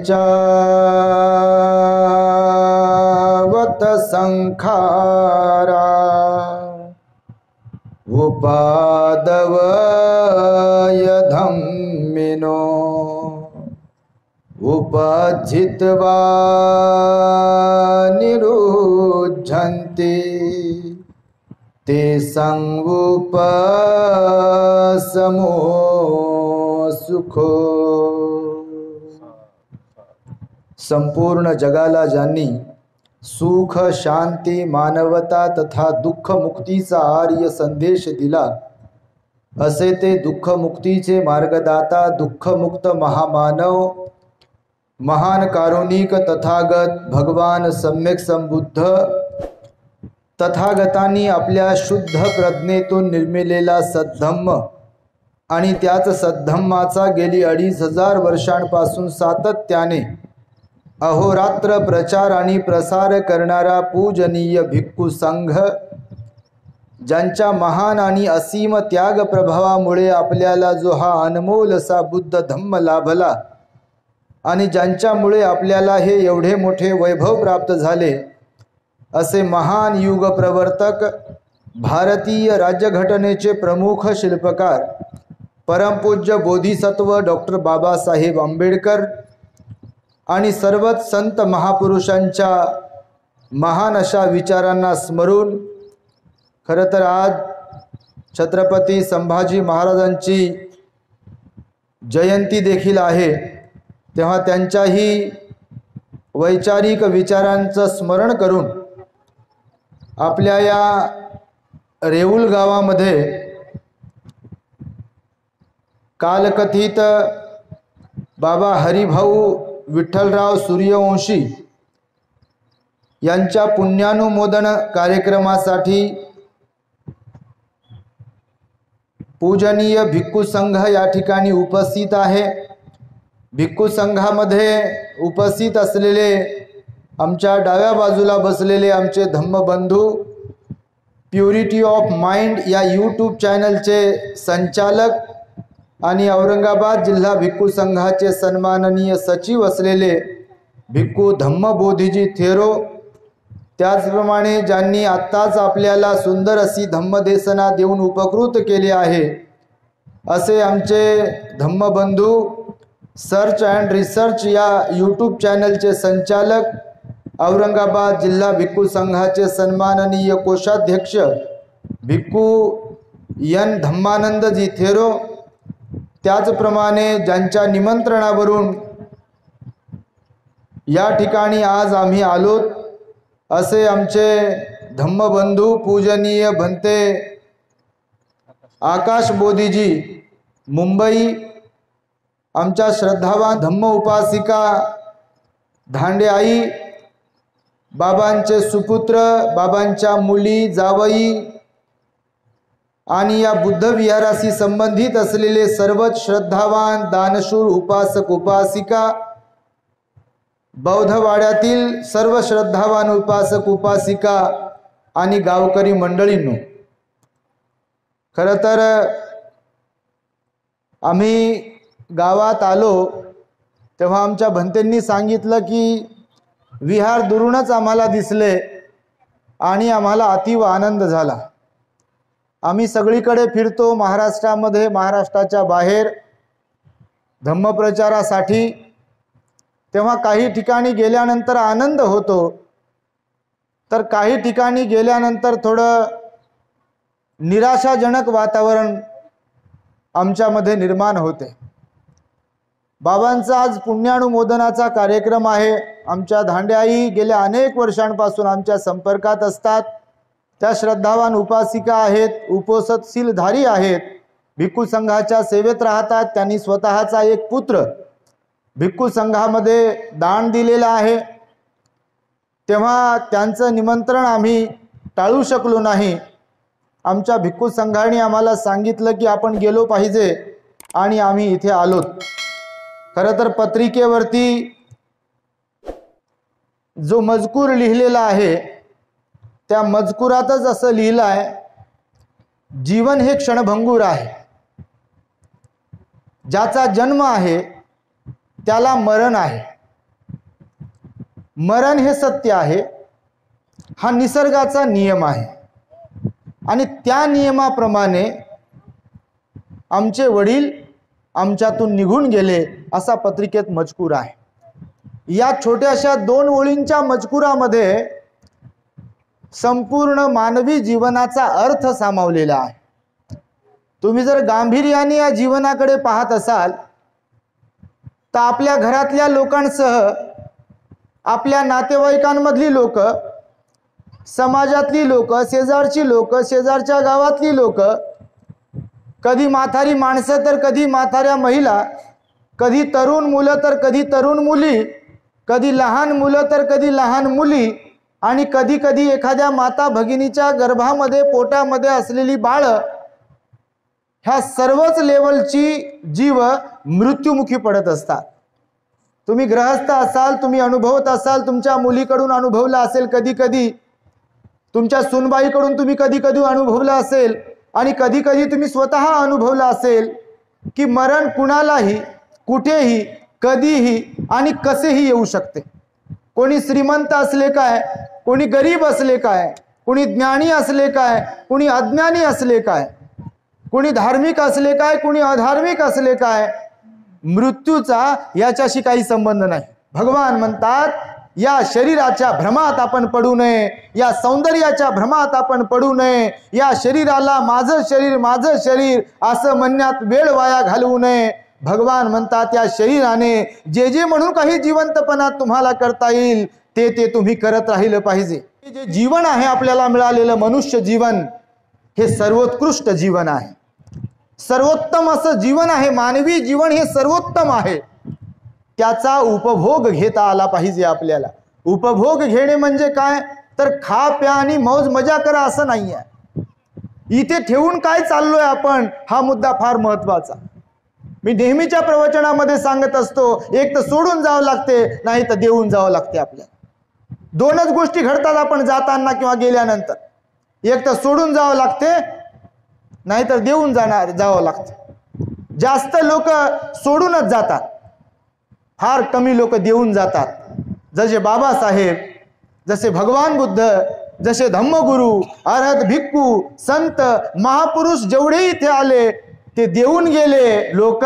पंचावत संखारा उपादवय धम्मिनो उपजित्वा निरुज्झन्ति ते संगुपसमो सुखो। संपूर्ण जगाला ज्यांनी सुख, शांती, मानवता तथा दुःख मुक्तीचा आर्य संदेश दिला, असे ते दुःख मुक्तीचे मार्गदाता, दुःखमुक्त महामानव, महान कारुणिक तथागत भगवान सम्यक संबुद्ध तथागतांनी आपल्या शुद्ध प्रज्ञेतून निर्मिलेला सद्धम्म आणि त्याच सद्धम्माचा गेली 2500 वर्षांपासून सातत्याने अहोरात्र प्रचार आणि प्रसार करणारा पूजनीय भिक्खू संघ, ज्यांच्या महान आणि असीम त्याग प्रभावामुळे आपल्याला जो हा अनमोल असा बुद्ध धम्म लाभला आणि ज्यांच्यामुळे आपल्याला हे एवढे मोठे वैभव प्राप्त झाले, असे महान युग प्रवर्तक, भारतीय राज्यघटनेचे प्रमुख शिल्पकार, परमपूज्य बोधिसत्व डॉक्टर बाबासाहेब आंबेडकर आणि सर्वच संत महापुरुषांच्या महान अशा विचारांना स्मरून, खरं तर आज छत्रपती संभाजी महाराजांची जयंती देखील आहे, तेव्हा त्यांच्याही वैचारिक विचारांचं स्मरण करून आपल्या या रेऊल गावामध्ये कालकथित बाबा हरिभाऊ विठ्ठलराव सूर्यवंशी यांच्या पुण्यानुमोदन कार्यक्रमासाठी पूजनीय भिक्खू संघ या ठिकाणी उपस्थित आहे। भिक्खू संघामध्ये उपस्थित असलेले आमच्या डाव्या बाजूला बसलेले आमचे धम्मबंधू, प्युरिटी ऑफ माइंड या यूट्यूब चॅनलचे संचालक आणि औरंगाबाद जिल्हा भिक्खू संघाचे सन्माननीय सचिव असलेले भिक्खू धम्मबोधीजी थेरो, त्याचप्रमाणे ज्यांनी आत्ताच आपल्याला सुंदर अशी धम्मदेसना देऊन उपकृत केले आहे, असे आमचे धम्मबंधू सर्च अँड रिसर्च या यूट्यूब चॅनलचे संचालक, औरंगाबाद जिल्हा भिक्खू संघाचे सन्माननीय कोषाध्यक्ष भिक्खू एन धम्मानंदजी थेरो, त्याचप्रमाणे ज्यांच्या निमंत्रणावरून या ठिकाणी आज आम्ही आलोत, असे आमचे धम्मबंधू पूजनीय भंते आकाश बोधीजी मुंबई, आमच्या श्रद्धावान धम्म उपासिका धांडे आई, बाबांचे सुपुत्र, बाबांच्या मुली, जावई आणि या बुद्ध विहाराशी संबंधित असलेले सर्वच श्रद्धावान दानशूर उपासक उपासिका, बौद्धवाड्यातील सर्व श्रद्धावान उपासक उपासिका आणि गावकरी मंडळींनो, खरं तर आम्ही गावात आलो तेव्हा आमच्या भंतेंनी सांगितलं की विहार दुरूनच आम्हाला दिसले आणि आम्हाला अतीव आनंद झाला। आम्ही सगळीकडे फिरतो महाराष्ट्रामध्ये, महाराष्ट्राच्या बाहेर धम्मप्रचारासाठी, तेव्हा काही ठिकाणी गेल्यानंतर आनंद होतो, तर काही ठिकाणी गेल्यानंतर थोडं निराशाजनक वातावरण आमच्यामध्ये निर्माण होते। बाबांचा आज पुण्यानुमोदनाचा कार्यक्रम आहे। आमच्या धांड्याई गेल्या अनेक वर्षांपासून आमच्या संपर्कात असतात, त्या श्रद्धावान उपासिका आहेत, उपोषणशीलधारी आहेत, भिक्खू संघाच्या सेवेत राहतात। त्यांनी स्वतःचा एक पुत्र भिक्खू संघामध्ये दान दिलेला आहे, तेव्हा त्यांचं निमंत्रण आम्ही टाळू शकलो नाही। आमच्या भिक्खू संघाने आम्हाला सांगितलं की आपण गेलो पाहिजे आणि आम्ही इथे आलोत। खरं तर पत्रिकेवरती जो मजकूर लिहिलेला आहे त्या मजकुरातच असं लिहिलं आहे, जीवन हे क्षणभंगूर आहे, ज्याचा जन्म आहे त्याला मरण आहे, मरण हे सत्य आहे, हा निसर्गाचा नियम आहे आणि त्या नियमाप्रमाणे आमचे वडील आमच्यातून निघून गेले असा पत्रिकेत मजकूर आहे. या छोट्याशा 2 ओळींच्या मजकुरामध्ये संपूर्ण मानवी जीवनाचा अर्थ सामावलेला आहे. तुम्ही जर गांभीर्याने या जीवनाकडे पाहत असाल तर आपल्या घरातल्या लोकांसह आपल्या नातेवाईकांमधली लोक, समाजातली लोक, शेजारची लोक, शेजारच्या गावातली लोक, कधी म्हातारी माणसं तर कधी म्हाताऱ्या महिला, कधी तरुण मुलं तर कधी तरुण मुली, कधी लहान मुलं तर कधी लहान मुली आणि कधी कधी एखाद्या माता भगिनीच्या गर्भामध्ये पोटामध्ये असलेली बाळं, ह्या सर्वच लेवलची जीव मृत्युमुखी पडत असतात. तुम्ही गृहस्थ असाल, तुम्ही अनुभवत असाल, तुमच्या मुलीकडून अनुभवलं असेल, कधी कधी तुमच्या सुनबाईकडून तुम्ही कधी कधी अनुभवलं असेल आणि कधी कधी तुम्ही स्वतः अनुभवलं असेल की मरण कुणालाही कुठेही कधीही आणि कसेही येऊ शकते. कोणी श्रीमंत असले काय, कोणी गरीब असले काय, कोणी ज्ञानी असले काय, कोणी अज्ञानी असले काय, कोणी धार्मिक असले काय, कोणी अधार्मिक असले काय, मृत्यूचा याच्याशी काही संबंध नाही. भगवान म्हणतात या शरीराच्या भ्रमात आपण पडू नये, या सौंदर्याच्या भ्रमात आपण पडू नये, या शरीराला माझं शरीर असं म्हणण्यात वेळ वाया घालवू नये. भगवान म्हणतात या शरीराने जे जे म्हणून काही जिवंतपणा तुम्हाला करता येईल ते ते तुम्ही करत राहिलं पाहिजे. जे जीवन आहे आपल्याला मिळालेलं मनुष्य जीवन हे सर्वोत्कृष्ट जीवन आहे, सर्वोत्तम असं जीवन आहे. मानवी जीवन हे सर्वोत्तम आहे. त्याचा उपभोग घेता आला पाहिजे आपल्याला. उपभोग घेणे म्हणजे काय तर खा प्या आणि मौज मजा करा असं नाही आहे. इथे ठेवून काय चाललोय आपण हा मुद्दा फार महत्वाचा. मी नेहमीच्या प्रवचनामध्ये सांगत असतो, एक तर सोडून जावं लागते, नाही तर देऊन जावं लागते. आपल्याला 2च गोष्टी घडतात आपण जाताना किंवा गेल्यानंतर. एक तर सोडून जावं लागते, नाहीतर देऊन जावं लागते. जास्त लोक सोडूनच जातात, फार कमी लोक देऊन जातात. जसे बाबासाहेब, जसे भगवान बुद्ध, जसे धम्मगुरू, अरहत भिक्खू, संत महापुरुष जेवढे इथे आले ते देऊन गेले. लोक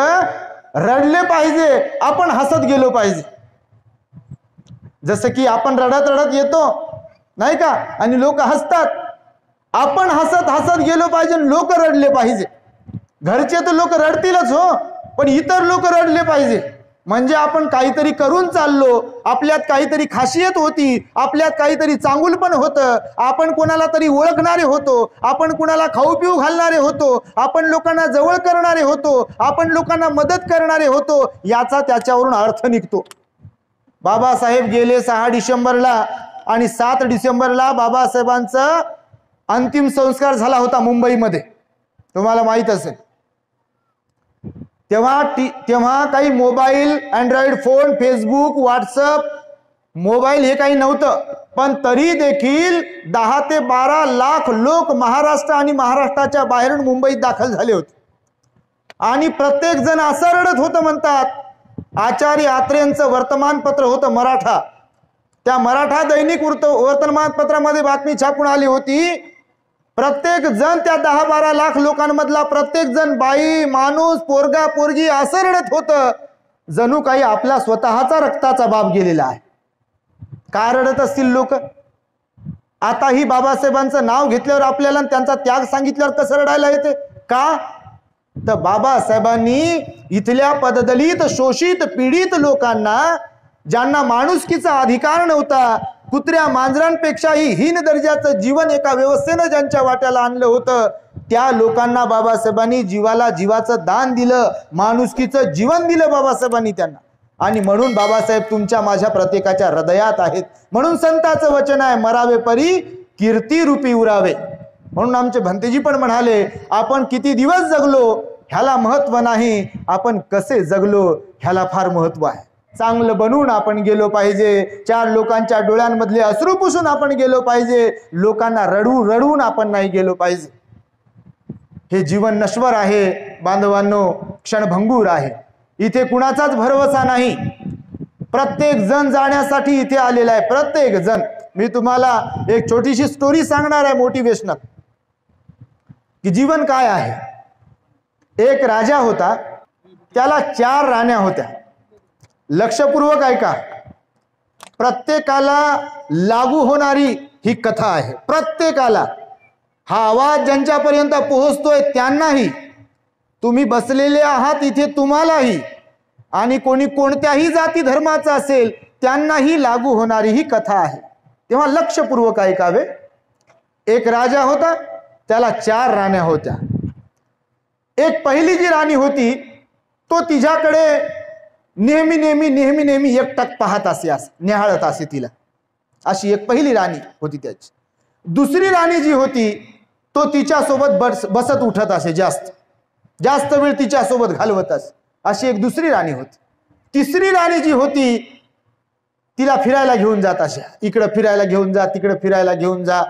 रडले पाहिजे, आपण हसत गेलो पाहिजे. जसं की आपण रडत रडत येतो नाही का आणि लोक हसतात, आपण हसत हसत गेलो पाहिजे, लोक रडले पाहिजे. घरचे तर लोक रडतीलच हो, पण इतर लोक रडले पाहिजे. म्हणजे आपण काहीतरी करून चाललो, आपल्यात काहीतरी खासियत होती, आपल्यात काहीतरी चांगुलपण होतं, आपण कोणाला तरी ओळखणारे होतो, आपण कोणाला खाऊ पिऊ घालणारे होतो, आपण लोकांना जवळ करणारे होतो, आपण लोकांना मदत करणारे होतो, याचा त्याच्यावरून अर्थ निघतो. बाबासाहेब गेले 6 डिसेंबरला आणि 7 डिसेंबरला बाबासाहेबांचा अंतिम संस्कार झाला होता मुंबईमध्ये, तुम्हाला माहित असेल. तेव्हा काही mobile, Android phone, Facebook, WhatsApp, mobile हे काही नव्हतं. पण तरी देखील 10 ते 12 लाख लोक महाराष्ट्र आणि महाराष्ट्राच्या बाहेरून मुंबईत दाखल झाले होते. आणि प्रत्येक जण असं रडत होतं म्हणतात. आचार्य आत्रेंचं वर्तमानपत्र होतं मराठा, त्या मराठा दैनिक वर्तमानपत्रामध्ये बातमी छापून आली होती. प्रत्येक जण त्या 10-12 लाख लोकांमधला प्रत्येक जण, बाई माणूस, पोरगा पोरगी असं रडत होतं जणू काही आपला स्वतःचा रक्ताचा बाप गेलेला आहे. का रडत असतील लोक? आताही बाबासाहेबांचं नाव घेतल्यावर आपल्याला त्यांचा त्याग सांगितल्यावर कसं रडायला येते? का तर बाबासाहेबांनी इथल्या पददलित, शोषित, पीडित लोकांना, ज्यांना माणुसकीचा अधिकार नव्हता, कुत्र्या मांजरांपेक्षाही हीन दर्जाचं जीवन एका व्यवस्थेनं ज्यांच्या वाट्याला आणलं होतं, त्या लोकांना बाबासाहेबांनी जीवाला जीवाचं दान दिलं, माणुसकीचं जीवन दिलं बाबासाहेबांनी त्यांना. आणि म्हणून बाबासाहेब तुमच्या माझ्या प्रत्येकाच्या हृदयात आहेत. म्हणून संताचं वचन आहे, मरावे परी कीर्ती रूपी उरावे. म्हणून आमचे भंतेजी पण म्हणाले, आपण किती दिवस जगलो ह्याला महत्व नाही, आपण कसे जगलो ह्याला फार महत्व आहे. चांगलं बनून आपण गेलो पाहिजे, 4 लोकांच्या डोळ्यांमधले अश्रू पुसून आपण गेलो पाहिजे, लोकांना रडवून आपण नाही गेलो पाहिजे. हे जीवन नश्वर आहे बांधवांनो, क्षणभंगूर आहे. इथे कुणाचाच भरवसा नाही. प्रत्येक जण जाण्यासाठी इथे आलेला आहे, प्रत्येक जण. मी तुम्हाला एक छोटीशी स्टोरी सांगणार आहे मोटिवेशनल, की जीवन काय आहे. एक राजा होता, त्याला 4 राण्या होत्या. लक्षपूर्वक ऐका, प्रत्येकाला लागू होणारी ही कथा आहे. प्रत्येकाला हा आवाज ज्यांच्यापर्यंत पोहोचतोय त्यांनाही, तुम्ही बसलेले आहात इथे तुम्हालाही, आणि कोणी कोणत्याही जाती धर्माचा असेल त्यांनाही लागू होणारी ही कथा आहे. तेव्हा लक्षपूर्वक ऐकावे. एक राजा होता, त्याला 4 राण्या होत्या. एक पहिली जी राणी होती, तो तिच्याकडे नेहमी नेहमी नेहमी नेहमी एकटक पाहत असे, निहाळत असे तिला. अशी एक पहिली राणी होती त्याची. दुसरी राणी जी होती, तो तिच्यासोबत बसत उठत असे, जास्त वेळ तिच्यासोबत घालवत असे. अशी एक दुसरी राणी होती. तिसरी राणी जी होती, तिला फिरायला घेऊन जात अशा, इकडं फिरायला घेऊन जा, तिकडं फिरायला घेऊन जा.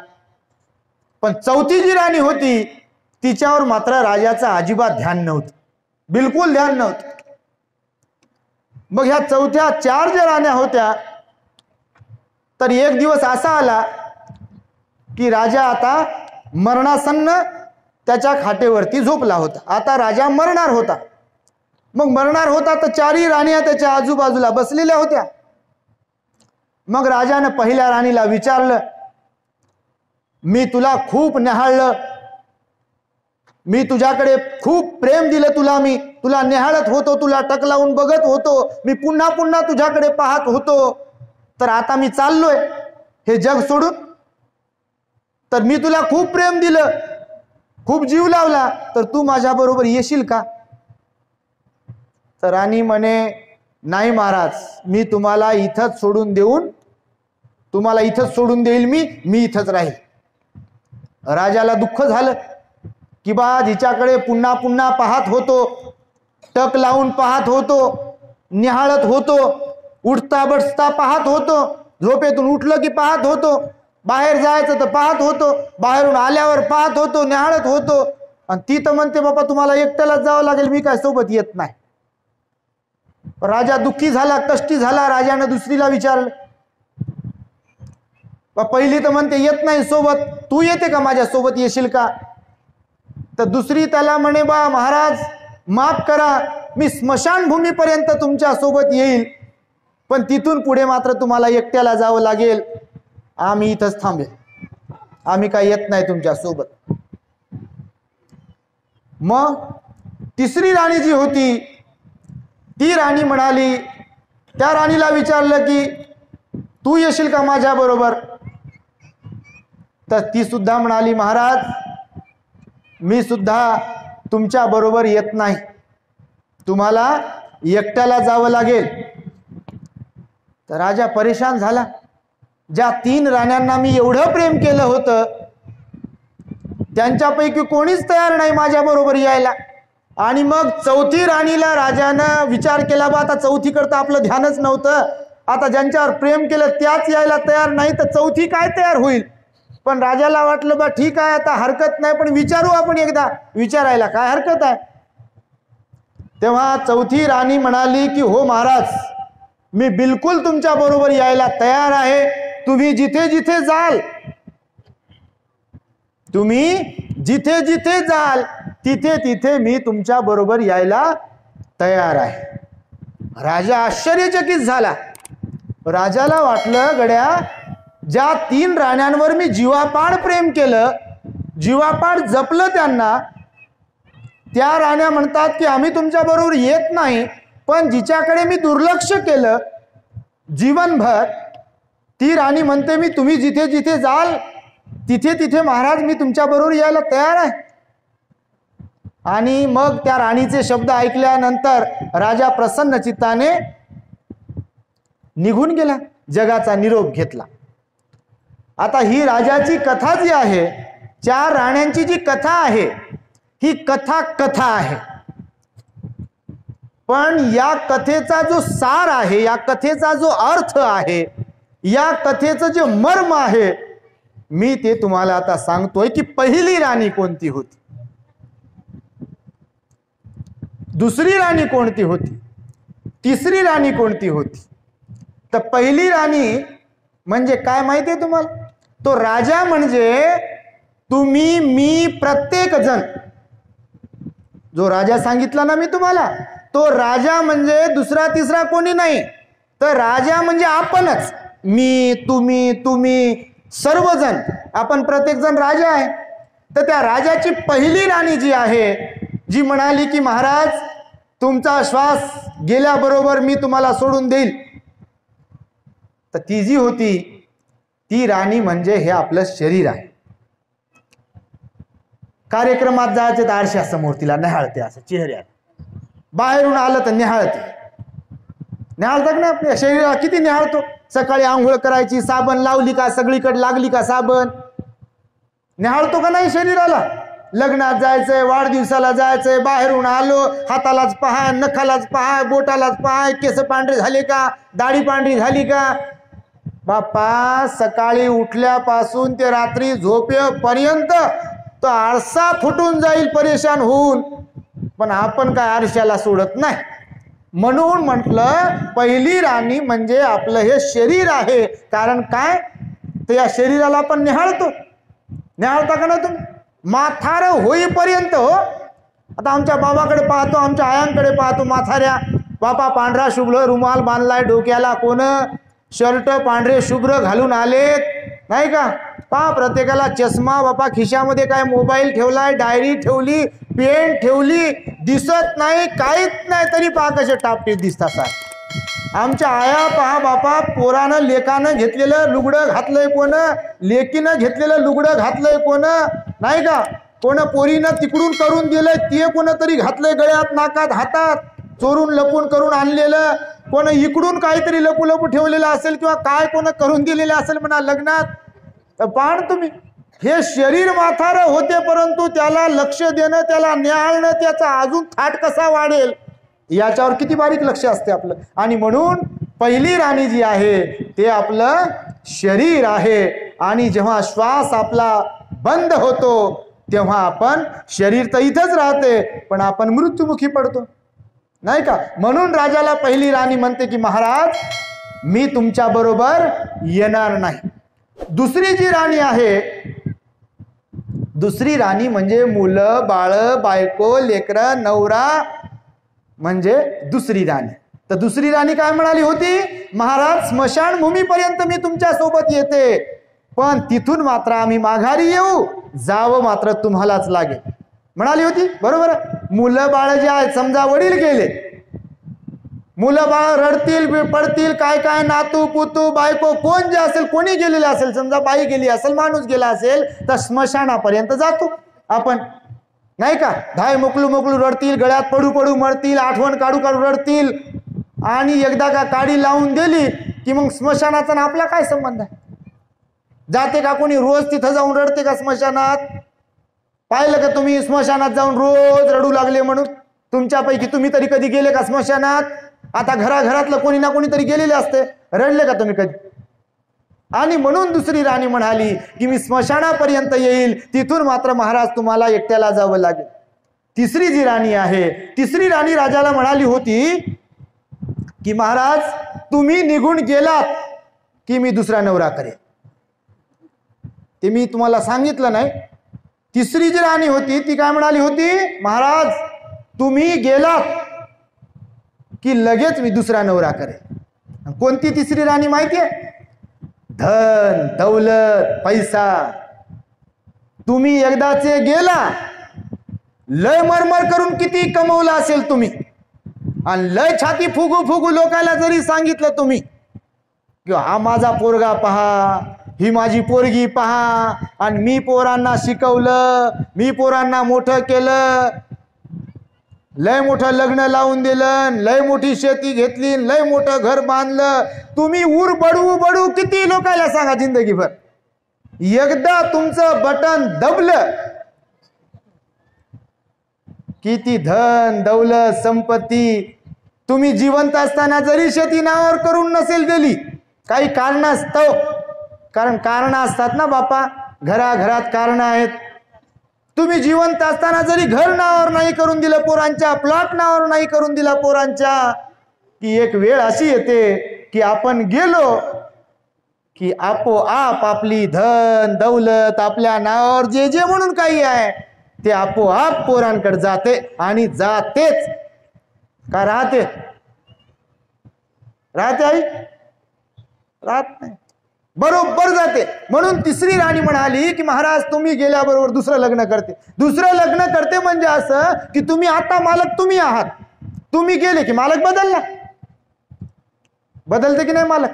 पण चौथी जी राणी होती, तिच्यावर मात्र राजाचं अजिबात ध्यान नव्हतं, बिलकुल ध्यान नव्हतं. मग ह्या चौथ्या 4 ज्या राण्या होत्या, तर एक दिवस असा आला की राजा आता मरणासन्न त्याच्या खाटेवरती झोपला होता. आता राजा मरणार होता. मग मरणार होता तर 4ही राण्या त्याच्या आजूबाजूला बसलेल्या होत्या. मग राजाने पहिल्या राणीला विचारलं, मी तुला खूप निहाळलं, मी तुझ्याकडे खूप प्रेम दिलं, मी तुला निहाळत होतो, तुला टक लावून बघत होतो, मी पुन्हा पुन्हा तुझ्याकडे पाहत होतो, तर आता मी चाललोय हे जग सोडून. तर मी तुला खूप प्रेम दिलं, खूप जीव लावला, तर तू माझ्या बरोबर येशील का? तर राणी म्हणे, नाही महाराज, मी तुम्हाला इथंच सोडून देईल, मी इथंच राहील. राजाला दुःख झालं की बा जिच्याकडे पुन्हा पुन्हा पाहत होतो, टक लावून पाहत होतो, निहाळत होतो, उठता बसता पाहत होतो, झोपेतून उठलं की पाहत होतो, बाहेर जायचं तर पाहत होतो, बाहेरून आल्यावर पाहत होतो, निहाळत होतो, आणि ती तर म्हणते बाबा तुम्हाला एकट्यालाच जावं लागेल, मी काय सोबत येत नाही. राजा दुःखी झाला, कष्टी झाला. राजाने दुसरीला विचारलं, पहिली तर म्हणते येत नाही सोबत, तू येते का, माझ्या सोबत येशील का? तर दुसरी त्याला म्हणे, बा महाराज माफ करा, मी स्मशानभूमीपर्यंत तुमच्या सोबत येईल, पण तिथून पुढे मात्र तुम्हाला एकट्याला जावं लागेल, आम्ही इथंच थांबेल, आम्ही काय येत नाही तुमच्या सोबत. मग तिसरी राणी जी होती, ती राणी म्हणाली, त्या राणीला विचारलं की तू येशील का माझ्या बरोबर? तर ती सुद्धा म्हणाली, महाराज मी सुद्धा तुमच्या बरोबर येत नाही, तुम्हाला एकट्याला जावं लागेल. तर राजा परेशान झाला. ज्या 3 राण्यांना मी एवढं प्रेम केलं होतं, त्यांच्यापैकी कोणीच तयार नाही माझ्या बरोबर यायला. आणि मग चौथी राणीला राजानं विचार केला, बा आता चौथीकडे आपलं ध्यानच नव्हतं, आता ज्यांच्यावर प्रेम केलं त्याच यायला तयार नाही, तर चौथी काय तयार होईल? पण राजाला वाटलं, बा ठीक आहे, आता हरकत नाही, पण विचारू आपण एकदा, विचारायला काय हरकत आहे. तेव्हा चौथी राणी म्हणाली की हो महाराज, मी बिलकुल तुमच्या बरोबर यायला तयार आहे, तुम्ही जिथे जिथे जाल, तिथे तिथे मी तुमच्या बरोबर यायला तयार आहे. राजा आश्चर्यचकित झाला. राजाला वाटलं, गड्या ज्या 3 राण्यांवर मी जीवापाड प्रेम केलं, जीवापाड जपलं त्यांना, त्या राण्या म्हणतात की आम्ही तुमच्या बरोबर येत नाही, पण जिच्याकडे मी दुर्लक्ष केलं जीवनभर, ती राणी म्हणते मी तुम्ही जिथे जिथे जाल तिथे तिथे महाराज मी तुमच्या बरोबर यायला तयार आहे. आणि मग त्या राणीचे शब्द ऐकल्यानंतर राजा प्रसन्न चित्ताने निघून गेला, जगाचा निरोप घेतला. आता ही राजाची कथा जी आहे, 4 राण्यांची जी कथा आहे, ही कथा आहे. पण या कथेचा जो सार आहे, या कथेचा जो अर्थ आहे, या कथेचं जे मर्म आहे, मी ते तुम्हाला आता सांगतोय की पहिली राणी कोणती होती, दुसरी राणी कोणती होती, तिसरी राणी कोणती होती, तर पहिली राणी म्हणजे काय माहिती आहे तुम्हाला? तो राजा म्हणजे तुम्ही, मी, प्रत्येक जण. जो राजा सांगितला ना मी तुम्हाला, तो राजा म्हणजे दुसरा तिसरा कोणी नाही, तर राजा म्हणजे आपणच. मी, तुम्ही सर्वजण, आपण प्रत्येक जण राजा आहे. तर त्या राजाची पहिली राणी जी आहे, जी म्हणाली की महाराज तुमचा श्वास गेल्याबरोबर मी तुम्हाला सोडून देईल, तर ती जी होती ती राणी म्हणजे हे आपलं शरीर आहे. कार्यक्रमात जायचे तर आरशासमोर तिला निहाळते, असं चेहऱ्यात. बाहेरून आलं तर निहाळते. निहाळतात ना आपल्या शरीराला, किती निहाळतो. सकाळी आंघोळ करायची, साबण लावली का, सगळीकडे लागली का साबण, निहाळतो का नाही शरीराला. लग्नात जायचंय, वाढदिवसाला जायचंय, बाहेरून आलो, हातालाच पहा, नखालाच पहा, बोटालाच पहा, केस पांढरे झाले का, दाढी पांढरी झाली का. बाप्पा सकाळी उठल्यापासून ते रात्री झोपेपर्यंत तो आरसा फुटून जाईल परेशान होऊन, पण आपण काय आरशाला सोडत नाही. म्हणून म्हटलं पहिली राणी म्हणजे आपलं हे शरीर आहे. कारण काय, तर या शरीराला आपण निहाळतो. निहाळता का ना तुम्ही? म्हातार होईपर्यंत हो. आता आमच्या बाबाकडे पाहतो, आमच्या आयांकडे पाहतो, म्हाताऱ्या बापा पांढरा शुभ्र रुमाल बांधलाय डोक्याला, कोण शर्ट पांढरे शुभ्र घालून आलेत, नाही का. पहा प्रत्येकाला चष्मा, बापा खिशामध्ये काय मोबाईल ठेवलाय, डायरी ठेवली, पेन ठेवली, दिसत नाही काहीच नाही, तरी पहा कसे टापटीप दिसतात. आमच्या आया पहा बापा, पोरानं लेकानं घेतलेलं लुगडं घातलंय कोण, लेकीनं घेतलेलं लुगडं घातलंय कोण, नाही का. कोण पोरीनं तिकडून करून दिलंय ते कोणतरी घातलंय गळ्यात, नाकात, हातात, चोरून लपून करून आणलेलं. कोण इकडून काहीतरी लपू लपू ठेवलेलं असेल, किंवा काय कोण करून दिलेलं असेल म्हणा लग्नात. पाहण तुम्ही, हे शरीर म्हातार होते, परंतु त्याला लक्ष देणं, त्याला न्याहाळणं, त्याचा अजून थाट कसा वाढेल याच्यावर किती बारीक लक्ष असते आपलं. आणि म्हणून पहिली राणी जी आहे ते आपलं शरीर आहे. आणि जेव्हा श्वास आपला बंद होतो तेव्हा आपण, शरीर तर इथंच राहते पण आपण मृत्युमुखी पडतो, नाही का. म्हणून राजाला पहिली राणी म्हणते की महाराज मी तुमच्या बरोबर येणार नाही. दुसरी जी राणी आहे, दुसरी राणी म्हणजे मुलं बाळ बायको लेकरं नवरा, म्हणजे दुसरी राणी. तर दुसरी राणी काय म्हणाली होती, महाराज स्मशानभूमीपर्यंत मी तुमच्या सोबत येते, पण तिथून मात्र आम्ही माघारी येऊ, जावं मात्र तुम्हालाच लागेल, म्हणाली होती. बरोबर. मुलं बाळ जे आहेत, समजा वडील गेले, मुलं बाळ रडतील पडतील, काय काय नातू पुतू बायको कोण जे असेल, कोणी गेलेले असेल, समजा बाई गेली असेल, माणूस गेला असेल, तर स्मशानापर्यंत जातो आपण, नाही का. धाय मोकलू मोकलू रडतील, गळ्यात पडू पडू मरतील, आठवण काढू काढू रडतील, आणि एकदा का काडी लावून दिली की मग स्मशानाचा ना आपला काय संबंध आहे. जाते का कोणी रोज तिथं जाऊन रडते का स्मशानात? पाहिलं का तुम्ही स्मशानात जाऊन रोज रडू लागले म्हणून? तुमच्यापैकी तुम्ही तरी कधी गेले का स्मशानात? आता घराघरातलं कोणी ना कोणीतरी गेलेले असते, रडले का तुम्ही कधी? आणि म्हणून दुसरी राणी म्हणाली की मी स्मशानापर्यंत येईल, तिथून मात्र महाराज तुम्हाला एकट्याला जावं लागेल. तिसरी जी राणी आहे, तिसरी राणी राजाला म्हणाली होती की महाराज तुम्ही निघून गेलात की मी दुसरा नवरा करेन. ते मी तुम्हाला सांगितलं नाही. तिसरी जी राणी होती ती काय म्हणाली होती, महाराज तुम्ही गेलात की लगेच मी दुसरा नवरा करेन. कोणती तिसरी राणी माहितीये? धन दौलत पैसा. तुम्ही एकदाचे गेला, लय मरमर करून किती कमवला असेल तुम्ही, आणि लय छाती फुगू फुगू लोकांना जरी सांगितलं तुम्ही की हा माझा पोरगा पहा, ही माझी पोरगी पहा, आणि मी पोरांना शिकवलं, मी पोरांना मोठं केलं, लय मोठं लग्न लावून दिलं, लय मोठी शेती घेतली, लय मोठं घर बांधलं, तुम्ही उर बडू बडू किती लोकांना सांगा जिंदगीभर, एकदा तुमचं बटन दबलं किती धन दौलत संपत्ती, तुम्ही जिवंत असताना जरी शेती नावावर करून नसेल दिली, काही कारणास्तव, कारण कारण असतात ना बापा, घराघरात कारण आहेत, तुम्ही जिवंत असताना जरी घर नावावर नाही करून दिलं पोरांच्या, प्लॉट नावावर नाही करून दिला पोरांच्या, की एक वेळ अशी येते की आपण गेलो की आपोआप आपली धन दौलत आपल्या नावावर जे जे म्हणून काही आहे ते आपोआप पोरांकडे जाते आणि जातेच का राहते आई राहत नाही बरोबर जाते. म्हणून तिसरी राणी म्हणाली की महाराज तुम्ही गेल्याबरोबर दुसरं लग्न करते. दुसरं लग्न करते म्हणजे असं की तुम्ही आता मालक तुम्ही आहात. तुम्ही गेले की मालक बदलला. बदलते की नाही मालक.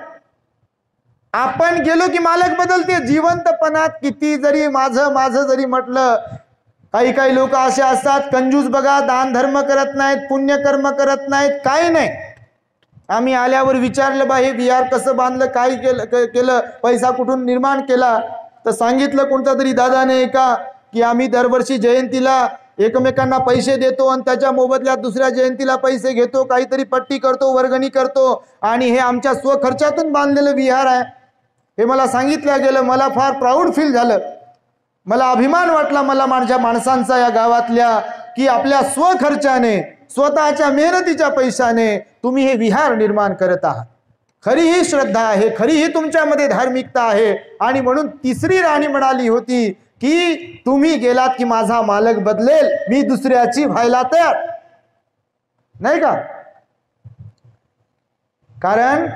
आपण गेलो की मालक बदलते. जिवंतपणात किती जरी माझं जरी म्हटलं काही काही लोक असे असतात कंजूस बघा दान धर्म करत नाहीत पुण्यकर्म करत नाहीत काही नाही. आम्ही आल्यावर विचारलं बा हे विहार कसं बांधलं काय केलं पैसा कुठून निर्माण केला तर सांगितलं कोणता तरी दादाने का की आम्ही दरवर्षी जयंतीला एकमेकांना पैसे देतो आणि त्याच्या मोबदल्यात दुसऱ्या जयंतीला पैसे घेतो काहीतरी पट्टी करतो वर्गणी करतो आणि हे आमच्या स्वखर्चातून बांधलेलं विहार आहे. हे मला सांगितलं गेलं. मला फार प्राऊड फील झालं. मला अभिमान वाटला मला माझ्या माणसांचा या गावातल्या की आपल्या स्वखर्चाने स्वतःच्या मेहनतीच्या पैशाने तुम्ही हे विहार निर्माण करत आहात. खरी ही श्रद्धा आहे खरी ही तुमच्यामध्ये धार्मिकता आहे. आणि म्हणून तिसरी राणी म्हणाली होती की तुम्ही गेलात की माझा मालक बदलेल मी दुसऱ्याची व्हायला तयार नाही का. कारण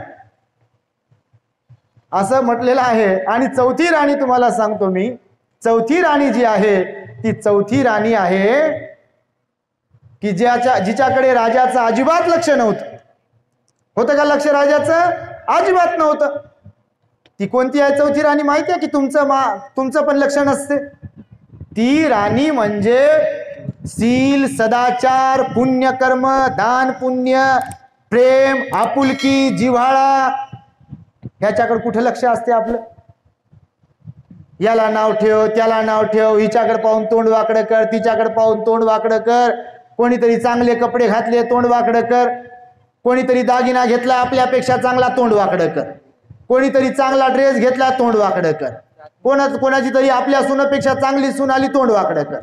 असं म्हटलेलं आहे. आणि चौथी राणी तुम्हाला सांगतो मी. चौथी राणी जी आहे ती चौथी राणी आहे की जिच्याकडे राजाचं अजिबात लक्ष नव्हतं. होतं का लक्ष राजाचं अजिबात नव्हतं. ती कोणती आहे चौथी राणी माहिती आहे की तुमचं पण लक्ष नसते. ती राणी म्हणजे शील सदाचार पुण्यकर्म दान पुण्य प्रेम आपुलकी जिव्हाळा ह्याच्याकडे कुठे लक्ष असते आपलं. याला नाव ठेव त्याला नाव ठेव हिच्याकडे पाहून तोंड वाकडं कर तिच्याकडे पाहून तोंड वाकडं कर. कोणीतरी चांगले कपडे घातले तोंड वाकडं कर. कोणीतरी दागिना घेतला आपल्यापेक्षा चांगला तोंड वाकडं कर. कोणीतरी चांगला ड्रेस घेतला तोंड वाकडं कर. कोणाची तरी आपल्या सुनापेक्षा चांगली सून आली तोंड वाकडं कर.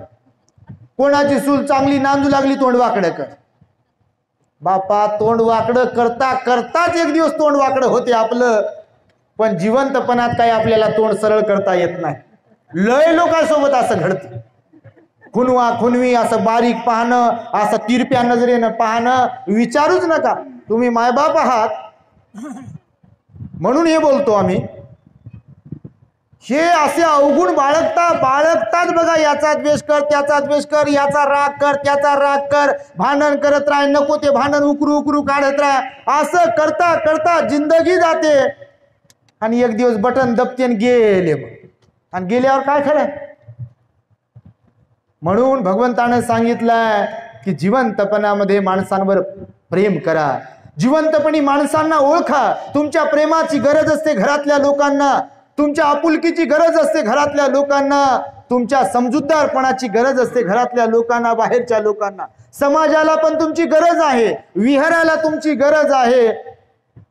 कोणाची सून चांगली नांदू लागली तोंड वाकडं कर. बापा तोंड वाकडं करता करताच एक दिवस तोंड वाकडं होते आपलं. पण जिवंतपणात काही आपल्याला तोंड सरळ करता येत नाही. लय लोकांसोबत असं घडतं. खुनवा खुनवी असं बारीक पाहणं असं तिरप्या नजरेनं पाहणं विचारूच नका. तुम्ही मायबाप आहात म्हणून हे बोलतो आम्ही. हे असे अवगुण बाळगतात बघा. याचा द्वेष कर त्याचा द्वेष कर याचा राग कर त्याचा राग कर भांडण करत राह नको ते भांडण उकरू काढत राह असं करता करता जिंदगी जाते. आणि एक दिवस बटन दबते गेले आणि गेल्यावर काय खरं. म्हणून भगवंताने सांगितलंय की जिवंतपणामध्ये माणसांवर प्रेम करा. जिवंतपणी माणसांना ओळखा. तुमच्या प्रेमाची गरज असते घरातल्या लोकांना. तुमच्या आपुलकीची गरज असते घरातल्या लोकांना. तुमच्या समजूतदारपणाची गरज असते घरातल्या लोकांना बाहेरच्या लोकांना. समाजाला पण तुमची गरज आहे. विहाराला तुमची गरज आहे.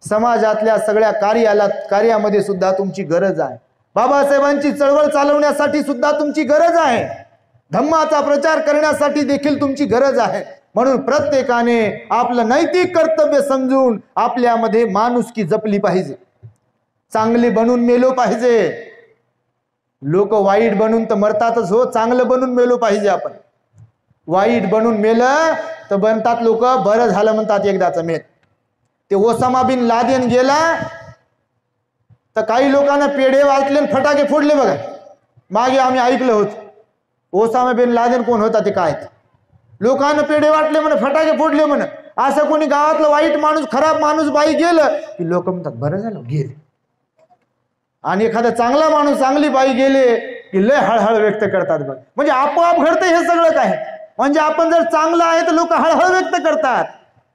समाजातल्या सगळ्या कार्यामध्ये सुद्धा तुमची गरज आहे. बाबासाहेबांची चळवळ चालवण्यासाठी सुद्धा तुमची गरज आहे. धम्माचा प्रचार करण्यासाठी देखील तुमची गरज आहे. म्हणून प्रत्येकाने आपलं नैतिक कर्तव्य समजून आपल्यामध्ये माणुसकी जपली पाहिजे. चांगले बनून मेलो पाहिजे. लोक वाईट बनून तर मरतातच हो. चांगलं बनून मेलो पाहिजे आपण. वाईट बनून मेलं तर बनतात लोक बरं झालं म्हणतात एकदाच मेल. ते ओसामा बिन लादेन गेला तर काही लोकांना पेढे वाचले फटाके फोडले बघा. मागे आम्ही ऐकलं होतं. ओसामा बिन लादेन कोण होता ते काय. लोकांना पेढे वाटले म्हणे फटाके फोडले म्हणे. असं कोणी गावातलं वाईट माणूस खराब माणूस बाई गेलं की लोक म्हणतात बरं झालं गेले. आणि एखादा चांगला माणूस चांगली बाई गेले की लय हळहळ व्यक्त करतात बघ. म्हणजे आपोआप घडतं हे सगळं काय. म्हणजे आपण जर चांगलं आहे तर लोक हळहळ व्यक्त करतात.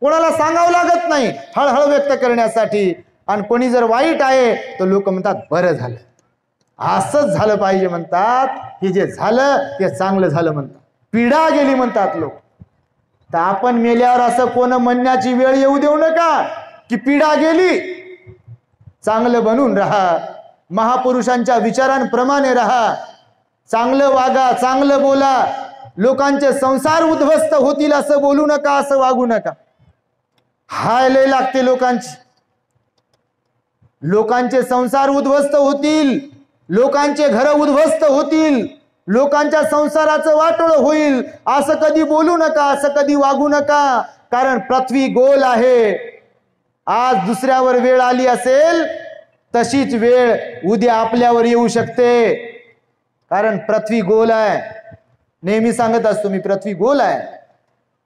कोणाला सांगावं लागत नाही हळहळ व्यक्त करण्यासाठी. आणि कोणी जर वाईट आहे तर लोक म्हणतात बरं झालं. असंच झालं पाहिजे म्हणतात. हे जे झालं ते चांगलं झालं म्हणतात. पीडा गेली म्हणतात लोक. तर आपण मेल्यावर असं कोण म्हणण्याची वेळ येऊ देऊ नका की पीडा गेली. चांगलं बनून राहा. महापुरुषांच्या विचारांप्रमाणे राहा. चांगलं वागा चांगलं बोला. लोकांचे संसार उद्ध्वस्त होतील असं बोलू नका असं वागू नका. हाय लय लागते लोकांची. लोकांचे संसार उद्ध्वस्त होतील, लोकांचे घर उद्ध्वस्त होतील, लोकांच्या संसाराचं वाटोळ होईल. असं कधी बोलू नका, असं कधी वागू नका. कारण पृथ्वी गोल आहे. आज दुसऱ्यावर वेळ आली असेल तशीच वेळ उद्या आपल्यावर येऊ शकते. कारण पृथ्वी गोल आहे. नेहमी सांगत असतो मी, पृथ्वी गोल आहे.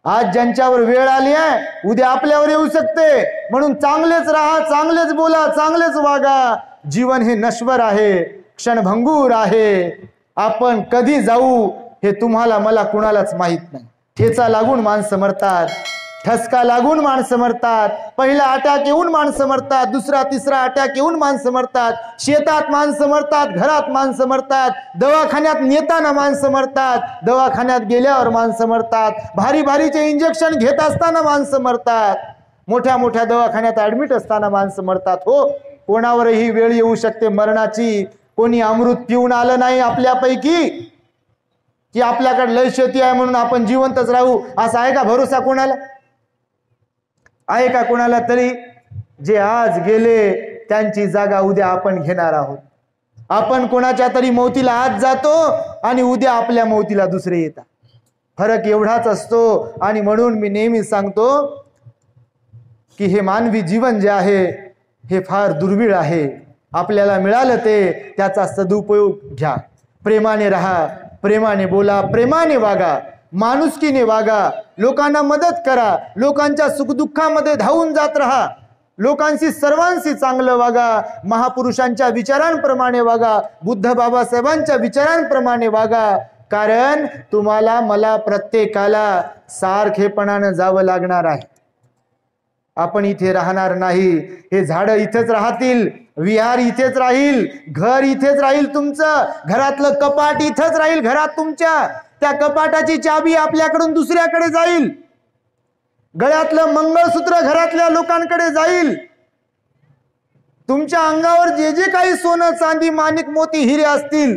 आज ज्यांच्यावर वेळ आली आहे उद्या आपल्यावर येऊ शकते. म्हणून चांगलेच राहा, चांगलेच बोला, चांगलेच वागा. जीवन हे नश्वर आहे, क्षणभंगूर आहे. आपण कधी जाऊ हे तुम्हाला मला कुणालाच माहित नाही. ठेचा लागून माणसं मरतात, ठसका लागून माणसं मरतात, पहिला अटॅक येऊन माणसं मरतात, दुसरा तिसरा अटॅक येऊन माणसं मरतात, शेतात माणसं मरतात, घरात माणसं मरतात, दवाखान्यात नेताना माणसं मरतात, दवाखान्यात गेल्यावर माणसं मरतात, भारी भारीचे इंजेक्शन घेत असताना माणसं मरतात, मोठ्या मोठ्या दवाखान्यात ऍडमिट असताना माणसं मरतात. हो, कोणावरही वेळ येऊ शकते मरणाची. कोणी अमृत पिऊन आलं नाही आपल्यापैकी की आपल्याकडे लय शेती आहे म्हणून आपण जिवंतच राहू, असा आहे का भरोसा कोणाला? आहे का कोणाला तरी? जे आज गेले त्यांची जागा उद्या आपण घेणार आहोत. आपण कोणाच्या तरी मौतीला आज जातो आणि उद्या आपल्या मौतीला दुसरे येतात. फरक एवढाच असतो. आणि म्हणून मी नेहमी सांगतो की हे मानवी जीवन जे आहे हे फार दुर्मिळ आहे. आपल्याला मिळालं ते त्याचा सदुपयोग घ्या. प्रेमाने राहा, प्रेमाने बोला, प्रेमाने वागा, माणुसकीने वागा, लोकांना मदत करा, लोकांच्या सुखदुःखामध्ये धावून जात राहा, लोकांशी सर्वांशी चांगलं वागा, महापुरुषांच्या विचारांप्रमाणे वागा, बुद्ध बाबासाहेबांच्या विचारांप्रमाणे वागा. कारण तुम्हाला मला प्रत्येकाला सारखेपणानं जावं लागणार आहे. आपण इथे राहणार नाही. हे झाडं इथेच राहतील, विहार इथेच राहील, घर इथेच राहील, तुमचं घरातलं कपाट इथेच राहील घरात तुमच्या. त्या कपाटाची चाबी आपल्याकडून दुसऱ्याकडे जाईल. गळ्यातलं मंगळसूत्र घरातल्या लोकांकडे जाईल. तुमच्या अंगावर जे जे काही सोनं चांदी माणिक मोती हिरे असतील,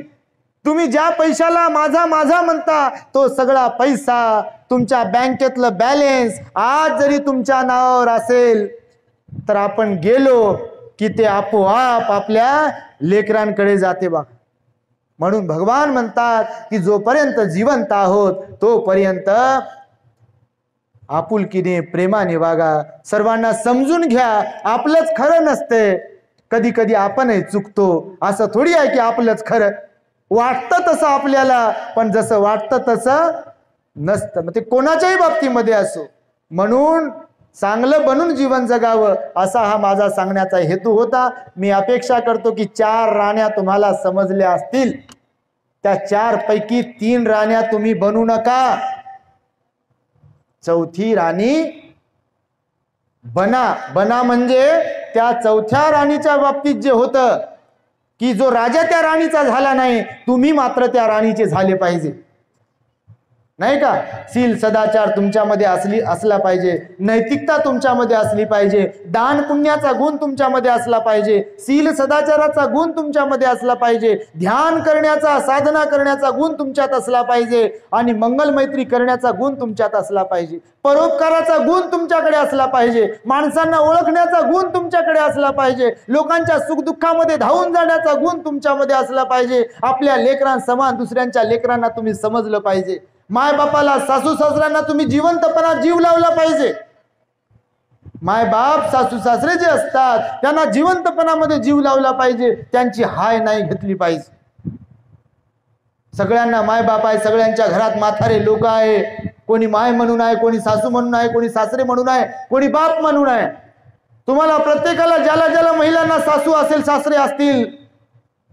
तुम्ही ज्या पैशाला माझा माझा म्हणता तो सगळा पैसा, तुमच्या बँकेतलं बॅलेन्स आज जरी तुमच्या नावावर असेल तर आपण गेलो की ते आपोआप आपल्या लेकरांकडे जाते बघा. म्हणून भगवान म्हणतात की जोपर्यंत जिवंत आहोत तोपर्यंत आपुलकीने प्रेमाने वागा, सर्वांना समजून घ्या. आपलंच खरं नसते, कधी कधी आपणही चुकतो. असं थोडी आहे की आपलंच खरं. वाटतं तसं आपल्याला, पण जसं वाटतं तसं नसतं. मग ते कोणाच्याही बाबतीमध्ये असो. म्हणून चांगलं बनून जीवन जगावं असा हा माझा सांगण्याचा हेतू होता. मी अपेक्षा करतो की 4 राण्या तुम्हाला समजल्या असतील. त्या 4 पैकी 3 राण्या तुम्ही बनू नका. 4थी राणी बना. बना म्हणजे त्या 4थ्या राणीच्या बाबतीत जे होतं की जो राजा त्या राणीचा झाला नाही, तुम्ही मात्र त्या राणीचे झाले पाहिजे, नाही का? शील सदाचार तुमच्यामध्ये असला पाहिजे, नैतिकता तुमच्यामध्ये असली पाहिजे, दान पुण्याचा गुण तुमच्यामध्ये असला पाहिजे, शील सदाचाराचा गुण तुमच्यामध्ये असला पाहिजे, ध्यान करण्याचा, साधना करण्याचा गुण तुमच्यात असला पाहिजे, आणि मंगल मैत्री करण्याचा गुण तुमच्यात असला पाहिजे, परोपकाराचा गुण तुमच्याकडे असला पाहिजे, माणसांना ओळखण्याचा गुण तुमच्याकडे असला पाहिजे, लोकांच्या सुखदुःखामध्ये धावून जाण्याचा गुण तुमच्यामध्ये असला पाहिजे. आपल्या लेकरांसमान दुसऱ्यांच्या लेकरांना तुम्ही समजलं पाहिजे. माय बापाला, सासू सासऱ्यांना तुम्ही जिवंतपणा जीव लावला पाहिजे. माय बाप सासू सासरे जे असतात त्यांना जिवंतपणामध्ये जीव लावला पाहिजे. त्यांची हाय नाही घेतली पाहिजे. सगळ्यांना माय बाप आहे, सगळ्यांच्या घरात म्हातारे लोक आहे. कोणी माय म्हणून आहे, कोणी सासू म्हणून आहे, कोणी सासरे म्हणून आहे, कोणी बाप म्हणून आहे. तुम्हाला प्रत्येकाला, ज्याला ज्याला महिलांना सासू असेल, सासरे असतील,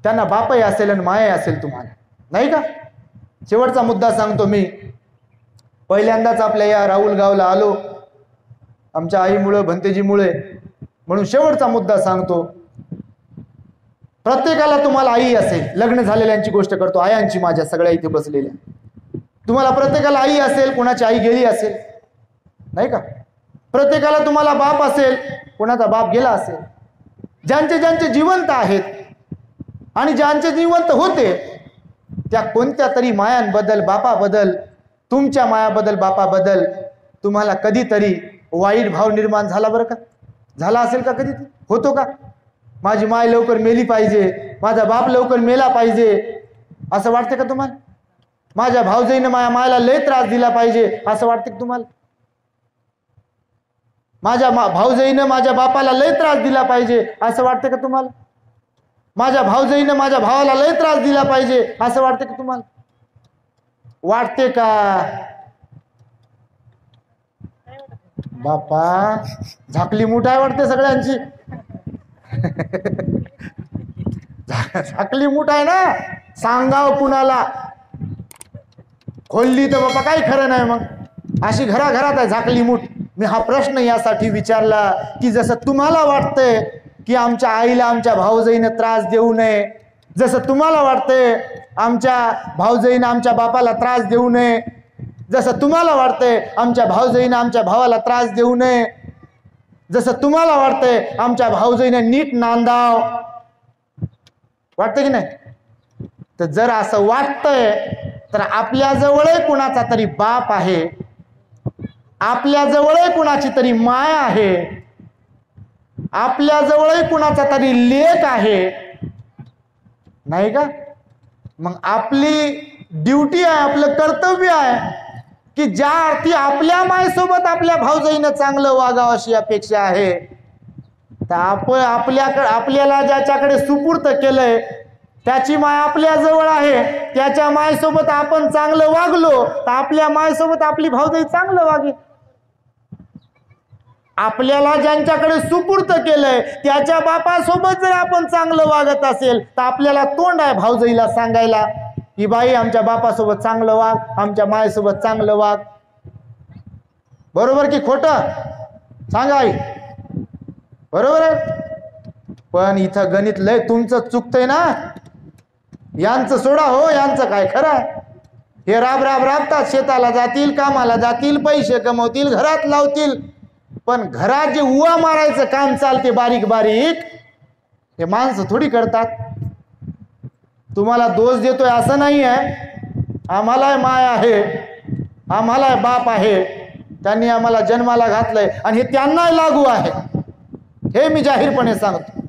त्यांना बापही असेल आणि माय असेल तुम्हाला, नाही का? शेवटचा मुद्दा सांगतो मी. पहिल्यांदाच आपल्या या राहुल गावला आलो आमच्या आईमुळे, भंतेजीमुळे, म्हणून शेवटचा मुद्दा सांगतो. प्रत्येकाला तुम्हाला आई असेल. लग्न झालेल्यांची गोष्ट करतो, आयांची, माझ्या सगळ्या इथे बसलेल्या. तुम्हाला प्रत्येकाला आई असेल, कोणाची आई गेली असेल, नाही का? प्रत्येकाला तुम्हाला बाप असेल, कोणाचा बाप गेला असेल. ज्यांचे ज्यांचे जिवंत आहेत आणि ज्यांचे जिवंत होते त्या कोणत्या तरी मायांबद्दल, बापाबद्दल, तुमच्या मायाबद्दल, बापाबद्दल तुम्हाला कधीतरी वाईट भाव निर्माण झाला बरं का? झाला असेल का? कधी होतो का? माझी माय लवकर मेली पाहिजे, माझा बाप लवकर मेला पाहिजे असं वाटते का तुम्हाला? माझ्या भावजाईनं माझ्या मायला लय त्रास दिला पाहिजे असं वाटते का तुम्हाला? माझ्या भावजाईनं माझ्या बापाला लय त्रास दिला पाहिजे असं वाटते का तुम्हाला? माझ्या भावजाईनं माझ्या भावाला लय त्रास दिला पाहिजे असं वाटते का तुम्हाला? वाटते का? बापा झाकली मूठ आहे वाटते सगळ्यांची. झाकली मूठ आहे ना, सांगाव कुणाला? खोलली तर बापा काही खरं नाही. मग अशी घराघरात आहे झाकली मूठ. मी हा प्रश्न यासाठी विचारला की जसं तुम्हाला वाटतंय की आमच्या आईला आमच्या भावजाईनं त्रास देऊ नये, जसं तुम्हाला वाटतंय आमच्या भावजाईनं आमच्या बापाला त्रास देऊ नये, जसं तुम्हाला वाटतंय आमच्या भावजाईनं आमच्या भावाला त्रास देऊ नये, जसं तुम्हाला वाटतंय आमच्या भावजाईनं नीट नांदाव, वाटतं की नाही? तर जर असं वाटतंय तर आपल्या जवळ कुणाचा तरी बाप आहे, आपल्या जवळ कुणाची तरी माय आहे, आपल्या जवळ कुणाचा तरी लेक आहे, नाही का? मग आपली ड्युटी आहे, आपलं कर्तव्य आहे की ज्या अर्थी आपल्या मायसोबत आपल्या भावजाईनं चांगलं वागावं अशी अपेक्षा आहे, तर आपल्याला ज्याच्याकडे सुपूर्त केलंय त्याची माय आपल्या जवळ आहे, त्याच्या मायसोबत आपण चांगलं वागलो तर आपल्या मायसोबत आपली भावजाई चांगलं वागे. आपल्याला ज्यांच्याकडे सुपूर्त केलंय त्याच्या बापासोबत जर आपण चांगलं वागत असेल तर आपल्याला तोंड आहे भावजाईला सांगायला की बाई आमच्या बापासोबत चांगलं वाग, आमच्या मायसोबत चांगलं वाग. बरोबर की खोटं? सांगा आई, बरोबर आहे? पण इथं गणित लय तुमचं चुकतंय ना. यांचं सोडा हो, यांचं काय खरं आहे? हे राबतात, शेताला जातील, कामाला जातील, पैसे कमवतील, घरात लावतील, पण घरात जे उवा मारायचं काम चालते बारीक बारीक हे माणसं थोडी करतात. तुम्हाला दोष देतोय असं नाही आहे, आम्हाला माय आहे, आम्हाला बाप आहे, त्यांनी आम्हाला जन्माला घातलंय आणि हे त्यांना लागू आहे, हे मी जाहीरपणे सांगतो.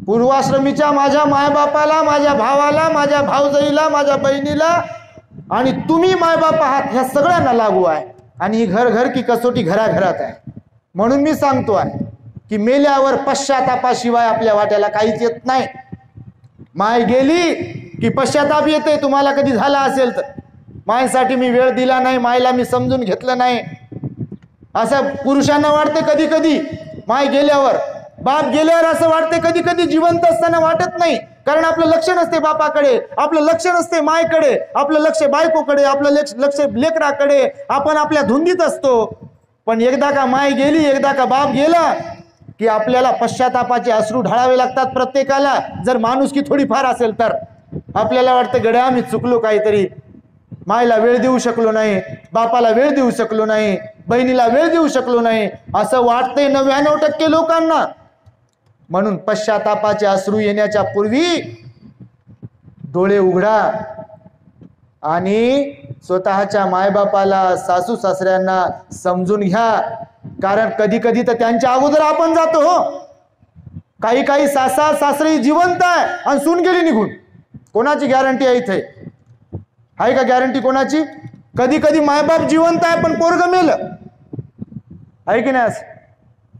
पूर्वाश्रमीच्या माझ्या मायबापाला, माझ्या भावाला, माझ्या भावजाईला, माझ्या बहिणीला आणि तुम्ही मायबाप आहात ह्या सगळ्यांना लागू आहे. आणि ही घर घर की कसोटी घराघरात आहे. म्हणून मी सांगतो आहे की मेल्यावर पश्चातापाशिवाय आपल्या वाट्याला काहीच येत नाही. माय गेली की पश्चाताप येते. तुम्हाला कधी झाला असेल तर, मायसाठी मी वेळ दिला नाही, मायला मी समजून घेतलं नाही असं पुरुषांना वाटते कधी कधी. माय गेल्यावर, बाप गेल्यावर असं वाटते कधी कधी. जिवंत असताना वाटत नाही, कारण आपलं लक्ष नसते बापाकडे, आपलं लक्ष नसते मायकडे, आपलं लक्ष बायकोकडे, आपलं लक्ष लेकराकडे, आपण आपल्या धुंदीत असतो. पण एकदा का माय गेली, एकदा का बाप गेला की आपल्याला पश्चातापाचे अश्रू ढाळावे लागतात प्रत्येकाला. जर माणुसकी थोडीफार असेल तर आपल्याला वाटतं गड्या आम्ही चुकलो काहीतरी, मायला वेळ देऊ शकलो नाही, बापाला वेळ देऊ शकलो नाही, बहिणीला वेळ देऊ शकलो नाही असं वाटतंय 99% लोकांना. म्हणून पश्चातापाचे अश्रू येण्याच्या पूर्वी डोळे उघडा आणि स्वतःच्या मायबापाला, सासू सासऱ्यांना समजून घ्या. कारण कधी कधी तर त्यांच्या अगोदर आपण जातो हो. काही काही सासा सासरी जिवंत आहे आणि सून गेली निघून. कोणाची गॅरंटी आहे इथे? आहे का गॅरंटी कोणाची? कधी कधी मायबाप जिवंत आहे पण पोरग मेलं, आहे की नाही?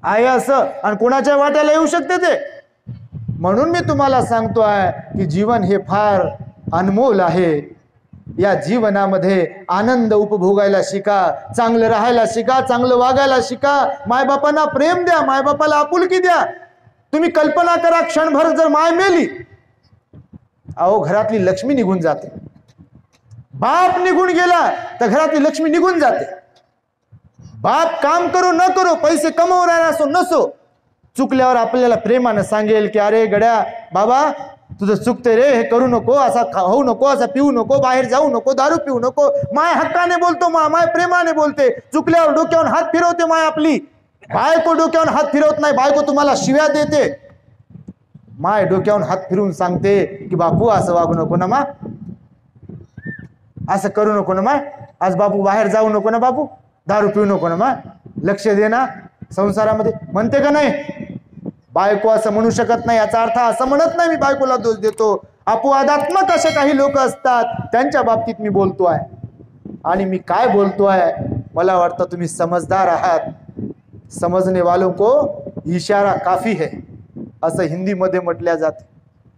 आहे असं, आणि कोणाच्या वाट्याला येऊ शकते ते. म्हणून मी तुम्हाला सांगतो आहे की जीवन हे फार अनमोल आहे. या जीवनामध्ये आनंद उपभोगायला शिका, चांगलं राहायला शिका, चांगलं वागायला शिका, मायबापांना प्रेम द्या, मायबापाला आपुलकी द्या. तुम्ही कल्पना करा, क्षणभर जर माय मेली, अहो घरातली लक्ष्मी निघून जाते. बाप निघून गेला तर घरातली लक्ष्मी निघून जाते. बाप काम करो न करो, पैसे कमवू राहिला असो नसो, चुकल्यावर आपल्याला प्रेमानं सांगेल की अरे गड्या बाबा तुझं चुकते रे, हे करू नको, असा खाऊ नको, असा पिऊ नको, बाहेर जाऊ नको, दारू पिऊ नको. माय हक्काने बोलतो, माय प्रेमाने बोलते. चुकल्यावर डोक्यावर हात फिरवते माय आपली. बायको डोक्यावर हात फिरवत नाही, बायको तुम्हाला शिव्या देते. माय डोक्यावर हात फिरवून सांगते की बापू असं वागू नको ना, मा असं करू नको ना, माय आज बापू बाहेर जाऊ नको ना, बापू दारू पिऊ नको ना, मा लक्ष दे ना संसारामध्ये, म्हणते का नाही? बायको असं म्हणू शकत नाही, याचा अर्थ असं म्हणत नाही मी बायकोला दोष देतो. अपवादात्मक असे काही लोक असतात, त्यांच्या बाबतीत मी बोलतो आहे. आणि मी काय बोलतो आहे, मला वाटतं तुम्ही समजदार आहात. समजने वालों को इशारा काफी है असं हिंदीमध्ये म्हटल्या जाते.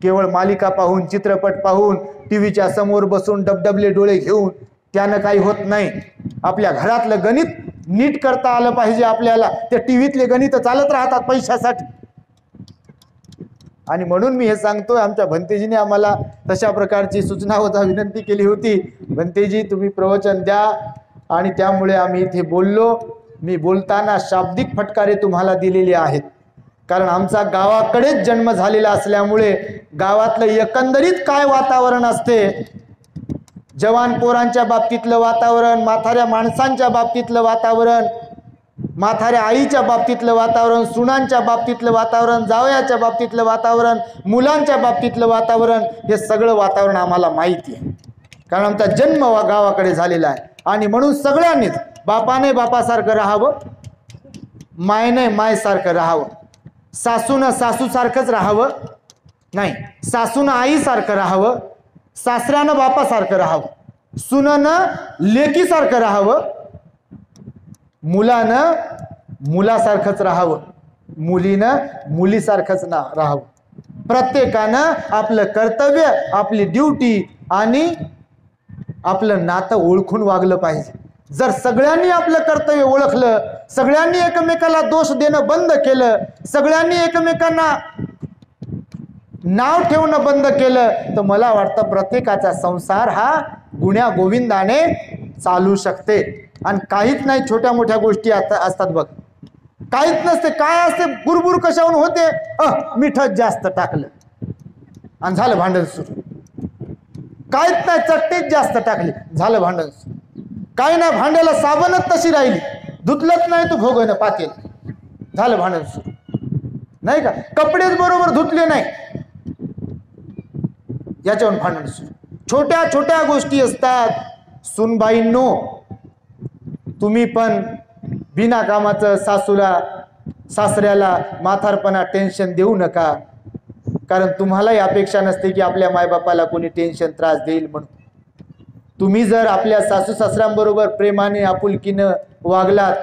केवळ मालिका पाहून, चित्रपट पाहून, टीव्हीच्या समोर बसून डबडबले डोळे घेऊन त्यानं काही होत नाही. आपल्या घरातलं गणित नीट करता आलं पाहिजे आपल्याला. ते टीव्हीतले गणित चालत राहतात पैशासाठी. आणि म्हणून मी हे सांगतोय, आमच्या भंतेजीने आम्हाला तशा प्रकारची सूचना होता, विनंती केली होती, भंतेजी तुम्ही प्रवचन द्या. आणि त्यामुळे आम्ही इथे बोललो. मी बोलताना शाब्दिक फटकारे तुम्हाला दिलेले आहेत, कारण आमचा गावाकडेच जन्म झालेला असल्यामुळे गावातलं एकंदरीत काय वातावरण असते, जवान पोरांच्या बाबतीतलं वातावरण, म्हाताऱ्या माणसांच्या बाबतीतलं वातावरण, म्हाताऱ्या आईच्या बाबतीतलं वातावरण, सुनांच्या बाबतीतलं वातावरण, जावयाच्या बाबतीतलं वातावरण, मुलांच्या बाबतीतलं वातावरण, हे सगळं वातावरण आम्हाला माहिती आहे, कारण आमचा जन्म गावाकडे झालेला आहे. आणि म्हणून सगळ्यांनीच बापाने बापासारखं राहावं, मायने मायसारखं राहावं, सासूनं सासूसारखंच राहावं नाही, सासूनं आईसारखं राहावं, सासऱ्यानं बापासारखं राहावं, सुननं लेकीसारखं राहावं, मुलानं मुलासारखंच राहावं, मुलीनं मुलीसारखंच राहावं. प्रत्येकानं आपलं कर्तव्य, आपली ड्युटी आणि आपलं नातं ओळखून वागलं पाहिजे. जर सगळ्यांनी आपलं कर्तव्य ओळखलं, सगळ्यांनी एकमेकाला दोष देणं बंद केलं, सगळ्यांनी एकमेकांना नाव ठेवणं बंद केलं, तर मला वाटतं प्रत्येकाचा संसार हा गुण्या गोविंदाने चालू शकते. आणि काहीच नाही, छोट्या मोठ्या गोष्टी असतात बघ, काहीच नसते. काय असते, बुरबुर कशाहून होते, मिठच जास्त टाकलं आणि झालं भांडण सुरू. काहीच नाही, चट्टेच जास्त टाकली, झालं भांडण सुरू. काही नाही, भांड्याला साबणच तशी राहिली, धुतलंच नाही तू भोगणं पातेल, झालं भांडण सुरू. नाही का, कपडेच बरोबर धुतले नाही, याच्यावरून भांडण सुरू. छोट्या छोट्या गोष्टी असतात. सुनबाईंनो, तुम्ही पण बिना कामाचं सासूला सासऱ्याला म्हातारपणा टेन्शन देऊ नका, कारण तुम्हालाही अपेक्षा नसते की आपल्या मायबापाला कोणी टेन्शन त्रास देईल म्हणून. तुम्ही जर आपल्या सासू सासऱ्यांबरोबर प्रेमाने आपुलकीनं वागलात,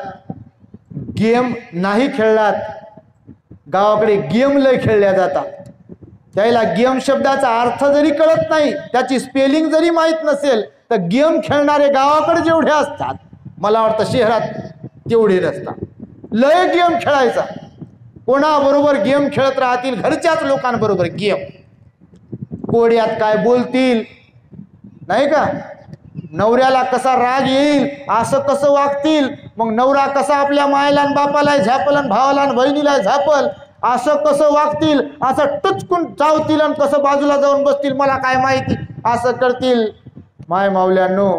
गेम नाही खेळलात, गावाकडे गेम लय खेळल्या जातात, त्याला गेम शब्दाचा अर्थ जरी कळत नाही, त्याची स्पेलिंग जरी माहीत नसेल, तर गेम खेळणारे गावाकडे जेवढे असतात, मला वाटतं शहरात तेवढे नसतात. लय गेम खेळायचा, कोणाबरोबर गेम खेळत राहतील, घरच्याच लोकांबरोबर गेम, कोड्यात काय बोलतील नाही का, नवऱ्याला कसा राग येईल, असं कसं वागतील, मग नवरा कसा आपल्या मायला आणि बापाला झापल आणि भावाला आणि बहिणीला झापल, असं कसं वागतील, असं टचकून चावतील आणि कसं बाजूला जाऊन बसतील, मला काय माहिती, असं करतील. माय मावल्यांनो,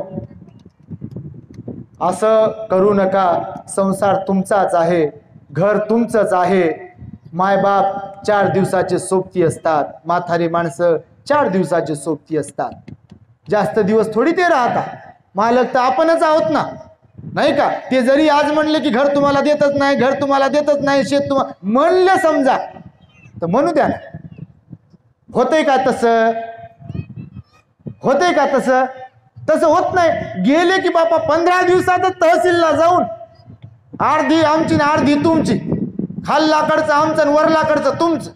असं करू नका. संसार तुमचाच आहे, घर तुमचंच आहे. मायबाप 4 दिवसाचे सोबती असतात, म्हातारी माणसं 4 दिवसाचे सोबती असतात, जास्त दिवस थोडी ते राहतात. मालक तर आपणच आहोत ना, नाही का. ते जरी आज म्हणले की घर तुम्हाला देतच नाही, घर तुम्हाला देतच नाही, शेत तुम्हाला म्हणले समजा, तर म्हणू द्या ना. होतंय का तसं, होतंय का तसं, तसं होत नाही. गेले की बापा 15 दिवसातच तहसीलला जाऊन अर्धी आमची ना अर्धी तुमची, खाल्लाकडचं आमचं आणि वरलाकडचं तुमचं,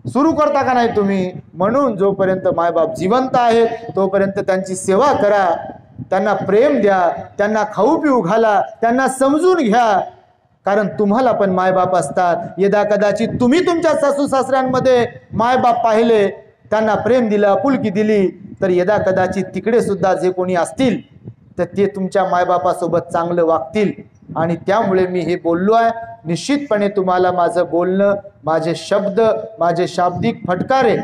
सुरू करता का नाही तुम्ही. म्हणून जोपर्यंत मायबाप जिवंत आहेत तोपर्यंत त्यांची सेवा करा, त्यांना प्रेम द्या, त्यांना खाऊ पिऊ घाला, त्यांना समजून घ्या, कारण तुम्हाला पण मायबाप असतात. यदा कदाचित तुम्ही तुमच्या सासू सासऱ्यांमध्ये मायबाप पाहिले, त्यांना प्रेम दिलं, आपुलकी दिली, तर यदा कदाचित तिकडे सुद्धा जे कोणी असतील तर ते तुमच्या मायबापासोबत चांगलं वागतील. आणि त्यामुळे मी हे बोललो आहे. निश्चितपणे तुम्हाला माझं बोलणं, माझे शब्द, माझे शाब्दिक फटकारे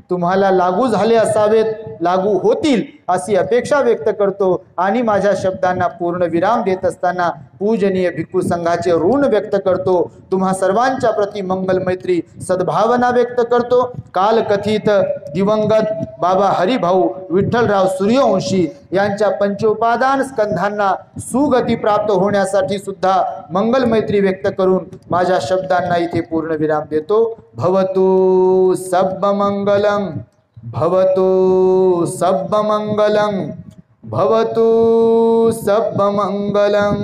तुम्हाला लागू झाले असावेत, लागू होतील अशी अपेक्षा व्यक्त करतो आणि माझ्या शब्दांना पूर्ण विराम देत असताना पूजनीय भिक्खू संघाचे ऋण व्यक्त करतो. तुम्हा सर्वांच्या प्रती मंगल मैत्री सद्भावना व्यक्त करतो. काल कथित दिवंगत बाबा हरिभाऊ विठ्ठलराव सूर्यवंशी यांच्या पंचोपादान स्कंधांना सुगती प्राप्त होण्यासाठी सुद्धा मंगल मैत्री व्यक्त करून माझ्या शब्दांना इथे पूर्ण विराम देतो. भवतु सब्बमंगलम, भवतु सब्बमंगलम, भवतु सब्बमंगलम.